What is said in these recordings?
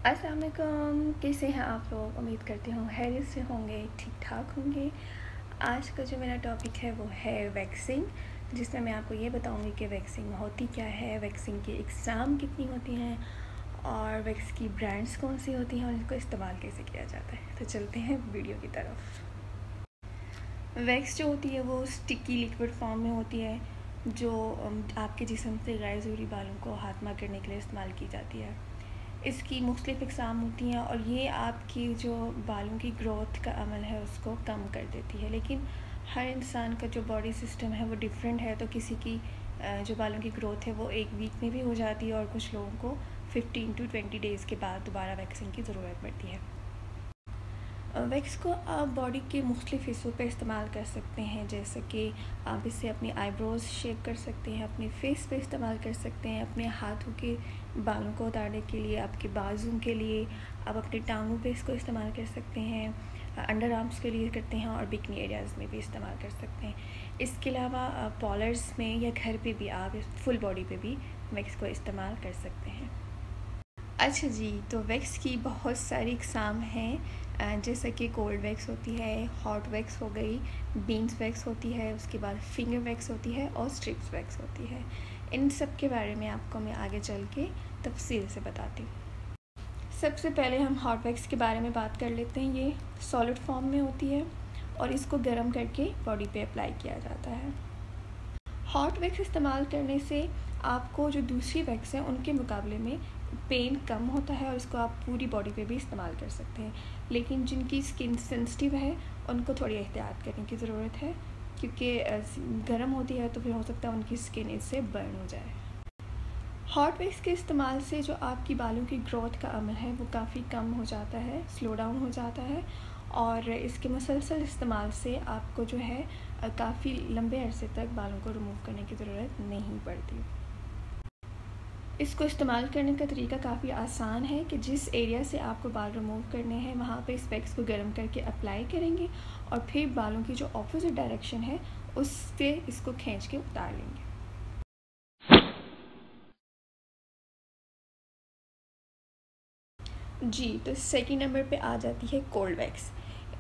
अस्सलाम वालेकुम, कैसे हैं आप लोग। उम्मीद करती हूँ खैरियत से होंगे, ठीक ठाक होंगे। आज का जो मेरा टॉपिक है वो है वैक्सिंग, जिसमें मैं आपको ये बताऊँगी कि वैक्सिंग होती क्या है, वैक्सिंग की इकसाम कितनी होती हैं और वैक्स की ब्रांड्स कौन सी होती हैं और इनको इस्तेमाल कैसे किया जाता है। तो चलते हैं वीडियो की तरफ। वैक्स जो होती है वो स्टिकी लिक्विड फॉर्म में होती है, जो आपके जिस्म से गैर ज़रूरी बालों को हाथमा करने के लिए इस्तेमाल की जाती है। इसकी मुख्तलिफ़ इक़साम होती हैं और ये आपकी जो बालों की ग्रोथ का अमल है उसको कम कर देती है। लेकिन हर इंसान का जो बॉडी सिस्टम है वो डिफरेंट है, तो किसी की जो बालों की ग्रोथ है वो एक वीक में भी हो जाती है और कुछ लोगों को 15 to 20 डेज़ के बाद दोबारा वैक्सिंग की ज़रूरत पड़ती है। वैक्स को आप बॉडी के मुख्तलिफ़ हिस्सों पे इस्तेमाल कर सकते हैं, जैसे कि आप इसे अपनी आईब्रोज़ शेप कर सकते हैं, अपने फेस पे इस्तेमाल कर सकते हैं, अपने हाथों के बालों को उतारने के लिए, आपके बाजू के लिए, आप अपने टांगों पे इसको इस्तेमाल कर सकते हैं, अंडर आर्म्स के लिए करते हैं और बिकनी एरियाज़ में भी इस्तेमाल कर सकते हैं। इसके अलावा पॉलर्स में या घर पे भी आप फुल बॉडी पे भी वैक्स को इस्तेमाल कर सकते हैं। अच्छा जी, तो वैक्स की बहुत सारी इकसाम हैं, जैसे कि कोल्ड वैक्स होती है, हॉट वैक्स हो गई, बीन्स वैक्स होती है, उसके बाद फिंगर वैक्स होती है और स्ट्रिप्स वैक्स होती है। इन सब के बारे में आपको मैं आगे चल के तफसील से बताती हूँ। सबसे पहले हम हॉट वैक्स के बारे में बात कर लेते हैं। ये सॉलिड फॉर्म में होती है और इसको गर्म करके बॉडी पे अप्लाई किया जाता है। हॉट वैक्स इस्तेमाल करने से आपको जो दूसरी वैक्स है उनके मुकाबले में पेन कम होता है और इसको आप पूरी बॉडी पे भी इस्तेमाल कर सकते हैं। लेकिन जिनकी स्किन सेंसिटिव है उनको थोड़ी एहतियात करने की ज़रूरत है, क्योंकि गर्म होती है तो फिर हो सकता है उनकी स्किन इससे बर्न हो जाए। हॉट वैक्स के इस्तेमाल से जो आपकी बालों की ग्रोथ का अमल है वो काफ़ी कम हो जाता है, स्लो डाउन हो जाता है और इसके मुसलसल इस्तेमाल से आपको जो है काफ़ी लंबे अरसे तक बालों को रिमूव करने की ज़रूरत नहीं पड़ती। इसको इस्तेमाल करने का तरीका काफ़ी आसान है कि जिस एरिया से आपको बाल रिमूव करने हैं वहाँ पे इस वैक्स को गर्म करके अप्लाई करेंगे और फिर बालों की जो ऑपोजिट डायरेक्शन है उस पे इसको खींच के उतार लेंगे। जी, तो सेकंड नंबर पे आ जाती है कोल्ड वैक्स।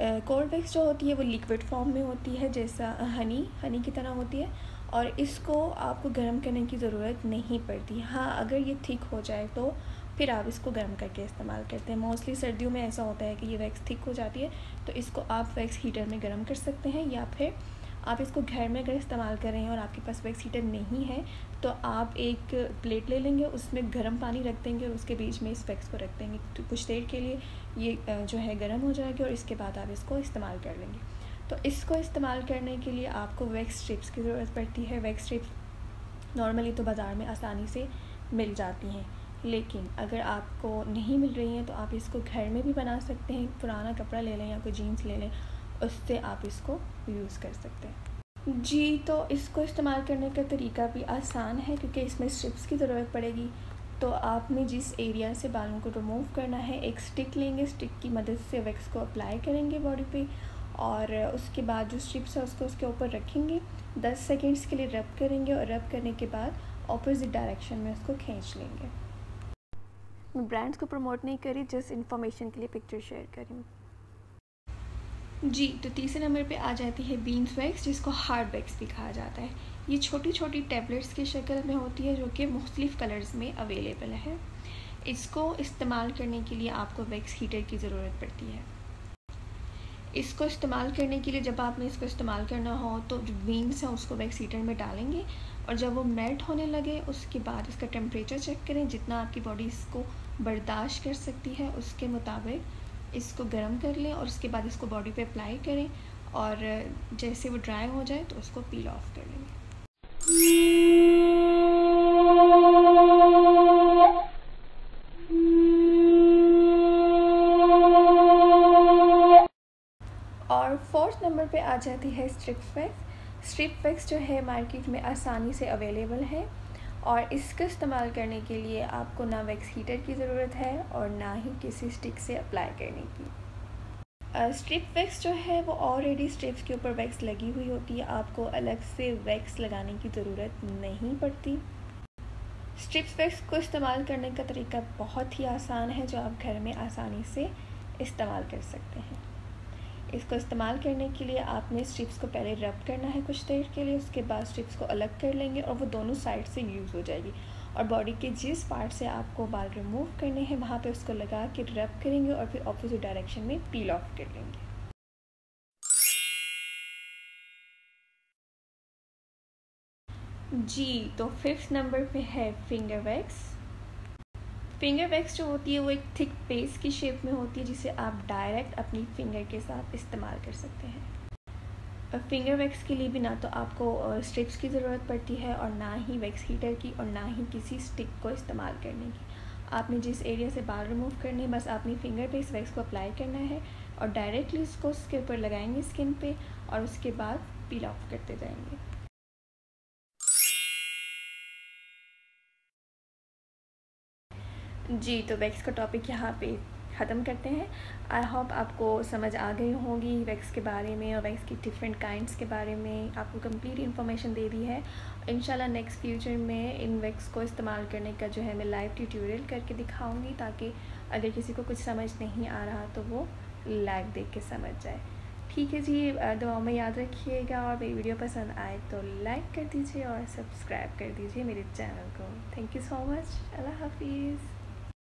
कोल्ड वैक्स जो होती है वो लिक्विड फॉर्म में होती है, जैसा हनी की तरह होती है और इसको आपको गर्म करने की ज़रूरत नहीं पड़ती। हाँ, अगर ये थिक हो जाए तो फिर आप इसको गर्म करके इस्तेमाल करते हैं। मोस्टली सर्दियों में ऐसा होता है कि ये वैक्स थिक हो जाती है, तो इसको आप वैक्स हीटर में गर्म कर सकते हैं या फिर आप इसको घर में अगर इस्तेमाल कर रहे हैं और आपके पास वैक्स हीटर नहीं है तो आप एक प्लेट ले लेंगे, उसमें गर्म पानी रख देंगे और उसके बीच में इस वैक्स को रख देंगे, तो कुछ देर के लिए ये जो है गर्म हो जाएगी और इसके बाद आप इसको इस्तेमाल कर लेंगे। तो इसको इस्तेमाल करने के लिए आपको वैक्स स्ट्रिप्स की ज़रूरत पड़ती है। वैक्स स्ट्रिप्स नॉर्मली तो बाज़ार में आसानी से मिल जाती हैं, लेकिन अगर आपको नहीं मिल रही हैं तो आप इसको घर में भी बना सकते हैं। पुराना कपड़ा ले लें या कोई जीन्स ले लें, उससे आप इसको यूज़ कर सकते हैं। जी, तो इसको इस्तेमाल करने का तरीका भी आसान है, क्योंकि इसमें स्ट्रिप्स की ज़रूरत पड़ेगी। तो आपने जिस एरिया से बालों को रिमूव करना है एक स्टिक लेंगे, स्टिक की मदद से वैक्स को अप्लाई करेंगे बॉडी पे और उसके बाद जो स्ट्रिप्स है उसको उसके ऊपर रखेंगे, 10 सेकेंड्स के लिए रब करेंगे और रब करने के बाद ऑपोजिट डायरेक्शन में उसको खींच लेंगे। मैं ब्रांड्स को प्रमोट नहीं करी, जस्ट इन्फॉर्मेशन के लिए पिक्चर शेयर करी। जी, तो तीसरे नंबर पे आ जाती है बीन्स वैक्स, जिसको हार्ड वैक्स भी कहा जाता है। ये छोटी छोटी टैबलेट्स की शक्ल में होती है जो कि मुख्तलिफ़ कलर्स में अवेलेबल है। इसको इस्तेमाल करने के लिए आपको वैक्स हीटर की ज़रूरत पड़ती है। इसको इस्तेमाल करने के लिए जब आपने इसको इस्तेमाल करना हो तो जो बीन्स हैं उसको वैक्स हीटर में डालेंगे और जब वो मेल्ट होने लगे उसके बाद इसका टेम्परेचर चेक करें, जितना आपकी बॉडी इसको बर्दाश्त कर सकती है उसके मुताबिक इसको गर्म कर लें और उसके बाद इसको बॉडी पे अप्लाई करें और जैसे वो ड्राई हो जाए तो उसको पील ऑफ कर लेंगे। और फोर्थ नंबर पे आ जाती है स्ट्रिप वैक्स। स्ट्रिप वैक्स जो है मार्केट में आसानी से अवेलेबल है और इसका इस्तेमाल करने के लिए आपको ना वैक्स हीटर की ज़रूरत है और ना ही किसी स्टिक से अप्लाई करने की। स्ट्रिप वैक्स जो है वो ऑलरेडी स्ट्रिप्स के ऊपर वैक्स लगी हुई होती है, आपको अलग से वैक्स लगाने की ज़रूरत नहीं पड़ती। स्ट्रिप्स वैक्स को इस्तेमाल करने का तरीका बहुत ही आसान है, जो आप घर में आसानी से इस्तेमाल कर सकते हैं। इसको इस्तेमाल करने के लिए आपने स्ट्रिप्स को पहले रब करना है कुछ देर के लिए, उसके बाद स्ट्रिप्स को अलग कर लेंगे और वो दोनों साइड से यूज़ हो जाएगी। और बॉडी के जिस पार्ट से आपको बाल रिमूव करने हैं वहाँ पे उसको लगा के रब करेंगे और फिर ऑपोजिट डायरेक्शन में पील ऑफ कर लेंगे। जी, तो 5th नंबर पे है फिंगर वैक्स। फिंगर वैक्स जो होती है वो एक थिक पेस्ट की शेप में होती है, जिसे आप डायरेक्ट अपनी फिंगर के साथ इस्तेमाल कर सकते हैं। फिंगर वैक्स के लिए भी ना तो आपको स्ट्रिप्स की ज़रूरत पड़ती है और ना ही वैक्स हीटर की और ना ही किसी स्टिक को इस्तेमाल करने की। आपने जिस एरिया से बाल रिमूव करने हैं बस अपनी फिंगर पे इस वैक्स को अप्लाई करना है और डायरेक्टली इसको उसके ऊपर लगाएंगे स्किन पे और उसके बाद पील ऑफ करते जाएंगे। जी, तो वैक्स का टॉपिक यहाँ पे ख़त्म करते हैं। आई होप आपको समझ आ गई होगी वैक्स के बारे में और वैक्स की डिफरेंट काइंड्स के बारे में आपको कंप्लीट इन्फॉर्मेशन दे दी है। इंशाल्लाह नेक्स्ट फ्यूचर में इन वैक्स को इस्तेमाल करने का जो है मैं लाइव ट्यूटोरियल करके दिखाऊंगी, ताकि अगर किसी को कुछ समझ नहीं आ रहा तो वो लाइव देख के समझ जाए। ठीक है जी, दुआओं में याद रखिएगा और मेरी वीडियो पसंद आए तो लाइक कर दीजिए और सब्सक्राइब कर दीजिए मेरे चैनल को। Thank you so much. अल्लाह हाफिज़।